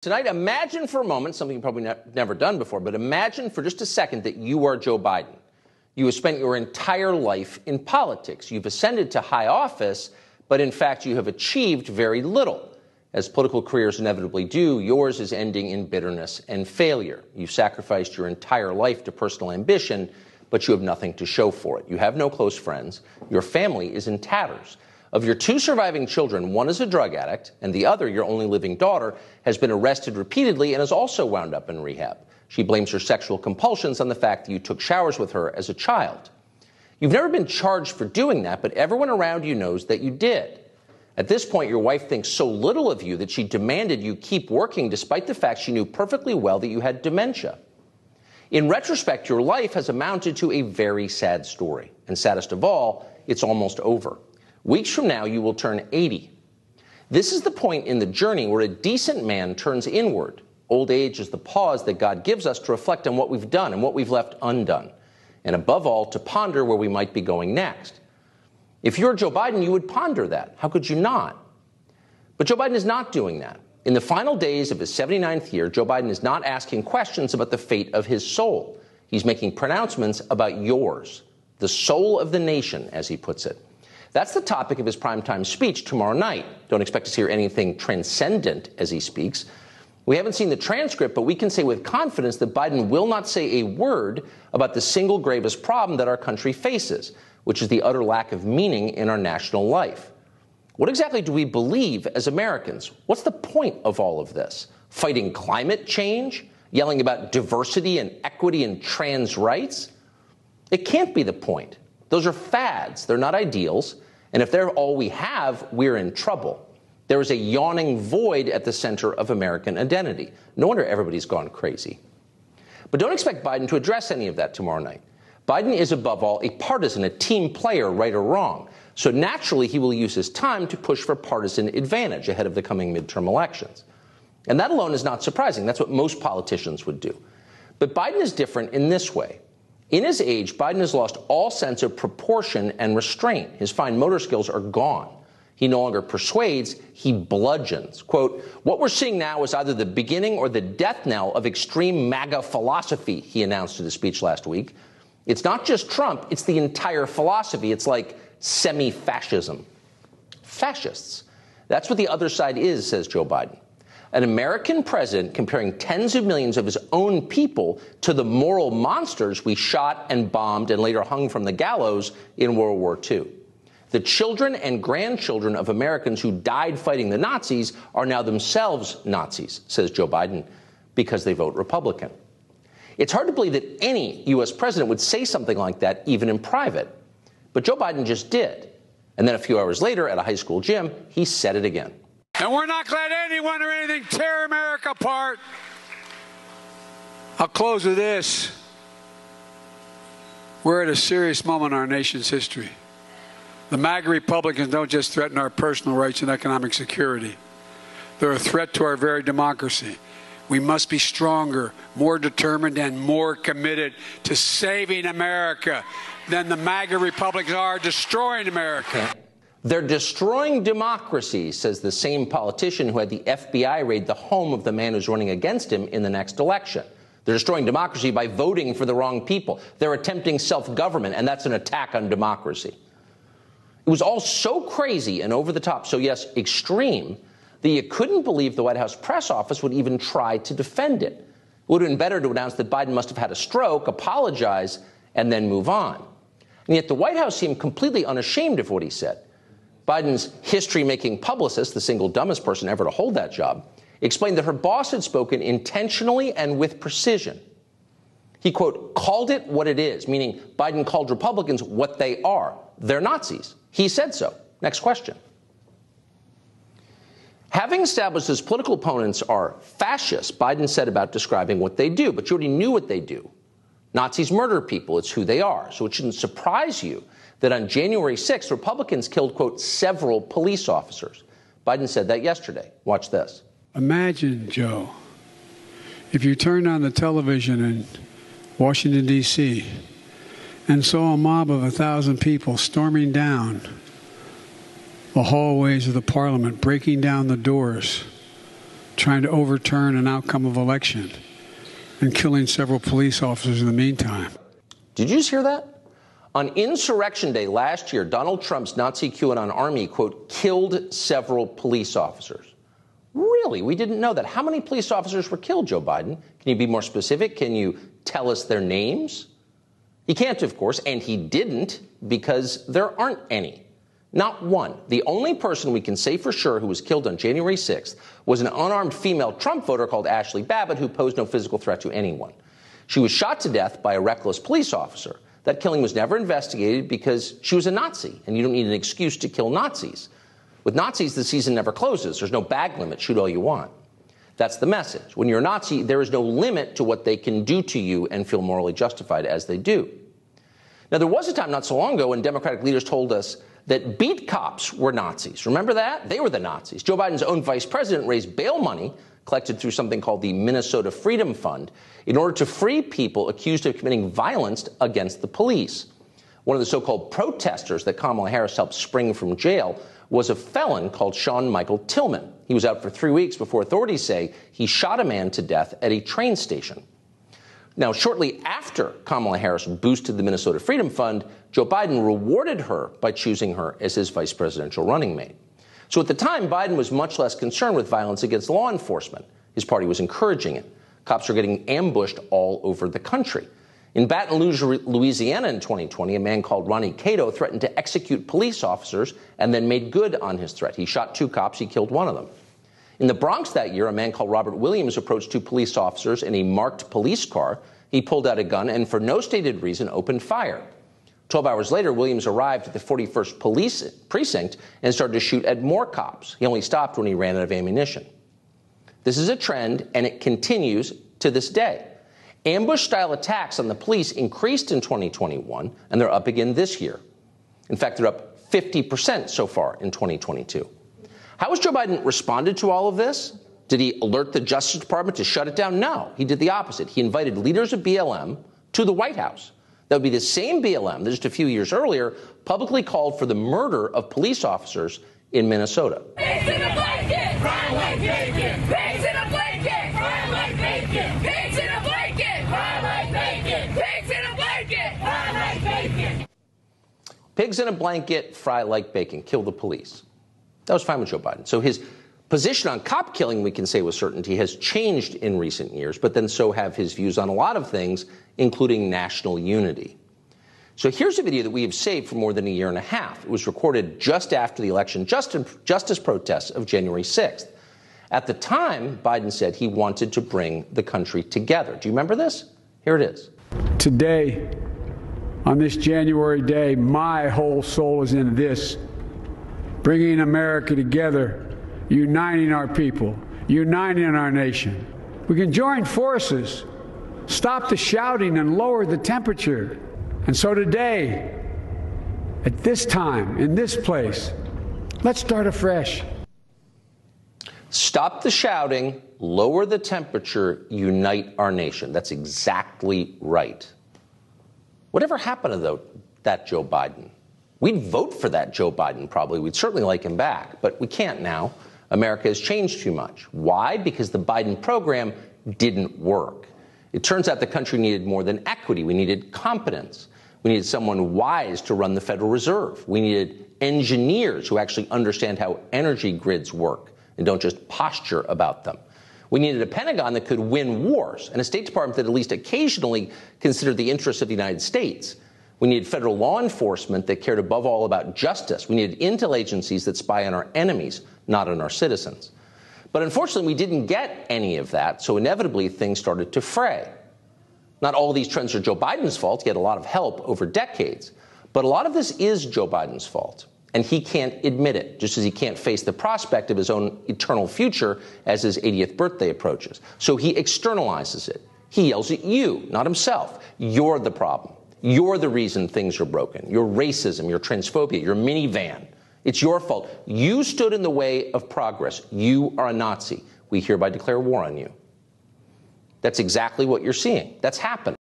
Tonight, imagine for a moment, something you've probably never done before, but imagine for just a second that you are Joe Biden. You have spent your entire life in politics. You've ascended to high office, but in fact, you have achieved very little. As political careers inevitably do, yours is ending in bitterness and failure. You've sacrificed your entire life to personal ambition, but you have nothing to show for it. You have no close friends. Your family is in tatters. Of your two surviving children, one is a drug addict, and the other, your only living daughter, has been arrested repeatedly and has also wound up in rehab. She blames her sexual compulsions on the fact that you took showers with her as a child. You've never been charged for doing that, but everyone around you knows that you did. At this point, your wife thinks so little of you that she demanded you keep working despite the fact she knew perfectly well that you had dementia. In retrospect, your life has amounted to a very sad story. And saddest of all, it's almost over. Weeks from now, you will turn 80. This is the point in the journey where a decent man turns inward. Old age is the pause that God gives us to reflect on what we've done and what we've left undone, and above all, to ponder where we might be going next. If you're Joe Biden, you would ponder that. How could you not? But Joe Biden is not doing that. In the final days of his 79th year, Joe Biden is not asking questions about the fate of his soul. He's making pronouncements about yours, the soul of the nation, as he puts it. That's the topic of his primetime speech tomorrow night. Don't expect to hear anything transcendent as he speaks. We haven't seen the transcript, but we can say with confidence that Biden will not say a word about the single gravest problem that our country faces, which is the utter lack of meaning in our national life. What exactly do we believe as Americans? What's the point of all of this? Fighting climate change? Yelling about diversity and equity and trans rights? It can't be the point. Those are fads. They're not ideals. And if they're all we have, we're in trouble. There is a yawning void at the center of American identity. No wonder everybody's gone crazy. But don't expect Biden to address any of that tomorrow night. Biden is, above all, a partisan, a team player, right or wrong. So naturally, he will use his time to push for partisan advantage ahead of the coming midterm elections. And that alone is not surprising. That's what most politicians would do. But Biden is different in this way. In his age, Biden has lost all sense of proportion and restraint. His fine motor skills are gone. He no longer persuades, he bludgeons. Quote, "What we're seeing now is either the beginning or the death knell of extreme MAGA philosophy," he announced in his speech last week. It's not just Trump, it's the entire philosophy. It's like semi-fascism. Fascists. That's what the other side is, says Joe Biden. An American president comparing tens of millions of his own people to the moral monsters we shot and bombed and later hung from the gallows in World War II. The children and grandchildren of Americans who died fighting the Nazis are now themselves Nazis, says Joe Biden, because they vote Republican. It's hard to believe that any U.S. president would say something like that, even in private. But Joe Biden just did. And then a few hours later at a high school gym, he said it again. And we're not going to let anyone or anything tear America apart. I'll close with this. We're at a serious moment in our nation's history. The MAGA Republicans don't just threaten our personal rights and economic security. They're a threat to our very democracy. We must be stronger, more determined, and more committed to saving America than the MAGA Republicans are destroying America. They're destroying democracy, says the same politician who had the FBI raid the home of the man who's running against him in the next election. They're destroying democracy by voting for the wrong people. They're attempting self-government, and that's an attack on democracy. It was all so crazy and over the top, so yes, extreme, that you couldn't believe the White House press office would even try to defend it. It would have been better to announce that Biden must have had a stroke, apologize, and then move on. And yet the White House seemed completely unashamed of what he said. Biden's history-making publicist, the single dumbest person ever to hold that job, explained that her boss had spoken intentionally and with precision. He, quote, called it what it is, meaning Biden called Republicans what they are. They're Nazis. He said so. Next question. Having established his political opponents are fascists, Biden said about describing what they do, but you already knew what they do. Nazis murder people. It's who they are. So it shouldn't surprise you that on January 6th, Republicans killed, quote, several police officers. Biden said that yesterday. Watch this. Imagine, Joe, if you turned on the television in Washington, D.C., and saw a mob of 1,000 people storming down the hallways of the parliament, breaking down the doors, trying to overturn an outcome of election and killing several police officers in the meantime. Did you just hear that? On Insurrection Day last year, Donald Trump's Nazi QAnon army, quote, killed several police officers. Really? We didn't know that. How many police officers were killed, Joe Biden? Can you be more specific? Can you tell us their names? He can't, of course, and he didn't because there aren't any. Not one. The only person we can say for sure who was killed on January 6th was an unarmed female Trump voter called Ashley Babbitt who posed no physical threat to anyone. She was shot to death by a reckless police officer. That killing was never investigated because she was a Nazi, and you don't need an excuse to kill Nazis. With Nazis, the season never closes. There's no bag limit. Shoot all you want. That's the message. When you're a Nazi, there is no limit to what they can do to you and feel morally justified as they do. Now, there was a time not so long ago when Democratic leaders told us that beat cops were Nazis. Remember that? They were the Nazis. Joe Biden's own vice president raised bail money collected through something called the Minnesota Freedom Fund in order to free people accused of committing violence against the police. One of the so-called protesters that Kamala Harris helped spring from jail was a felon called Sean Michael Tillman. He was out for 3 weeks before authorities say he shot a man to death at a train station. Now, shortly after Kamala Harris boosted the Minnesota Freedom Fund, Joe Biden rewarded her by choosing her as his vice presidential running mate. So at the time, Biden was much less concerned with violence against law enforcement. His party was encouraging it. Cops were getting ambushed all over the country. In Baton Rouge, Louisiana in 2020, a man called Ronnie Cato threatened to execute police officers and then made good on his threat. He shot 2 cops. He killed one of them. In the Bronx that year, a man called Robert Williams approached 2 police officers in a marked police car. He pulled out a gun and, for no stated reason, opened fire. 12 hours later, Williams arrived at the 41st Police Precinct and started to shoot at more cops. He only stopped when he ran out of ammunition. This is a trend, and it continues to this day. Ambush-style attacks on the police increased in 2021, and they're up again this year. In fact, they're up 50% so far in 2022. How has Joe Biden responded to all of this? Did he alert the Justice Department to shut it down? No, he did the opposite. He invited leaders of BLM to the White House. That would be the same BLM that just a few years earlier publicly called for the murder of police officers in Minnesota. Pigs in a blanket! Fry like bacon! Pigs in a blanket! Fry like bacon! Pigs in a blanket! Fry like bacon! Pigs in a blanket! Fry like bacon! Pigs in a blanket, fry like bacon, kill the police. That was fine with Joe Biden. So his position on cop killing, we can say with certainty, has changed in recent years, but then so have his views on a lot of things, including national unity. So here's a video that we have saved for more than a year and a half. It was recorded just after the election justice protests of January 6th. At the time, Biden said he wanted to bring the country together. Do you remember this? Here it is. Today, on this January day, my whole soul is in this, bringing America together, uniting our people, uniting our nation. We can join forces, stop the shouting, and lower the temperature. And so today, at this time, in this place, let's start afresh. Stop the shouting, lower the temperature, unite our nation. That's exactly right. Whatever happened to that Joe Biden? We'd vote for that Joe Biden, probably. We'd certainly like him back, but we can't now. America has changed too much. Why? Because the Biden program didn't work. It turns out the country needed more than equity. We needed competence. We needed someone wise to run the Federal Reserve. We needed engineers who actually understand how energy grids work and don't just posture about them. We needed a Pentagon that could win wars and a State Department that at least occasionally considered the interests of the United States. We needed federal law enforcement that cared above all about justice. We needed intel agencies that spy on our enemies, not on our citizens. But unfortunately, we didn't get any of that, so inevitably things started to fray. Not all of these trends are Joe Biden's fault. He had a lot of help over decades. But a lot of this is Joe Biden's fault, and he can't admit it, just as he can't face the prospect of his own eternal future as his 80th birthday approaches. So he externalizes it. He yells at you, not himself. You're the problem. You're the reason things are broken. Your racism, your transphobia, your minivan. It's your fault. You stood in the way of progress. You are a Nazi. We hereby declare war on you. That's exactly what you're seeing. That's happened.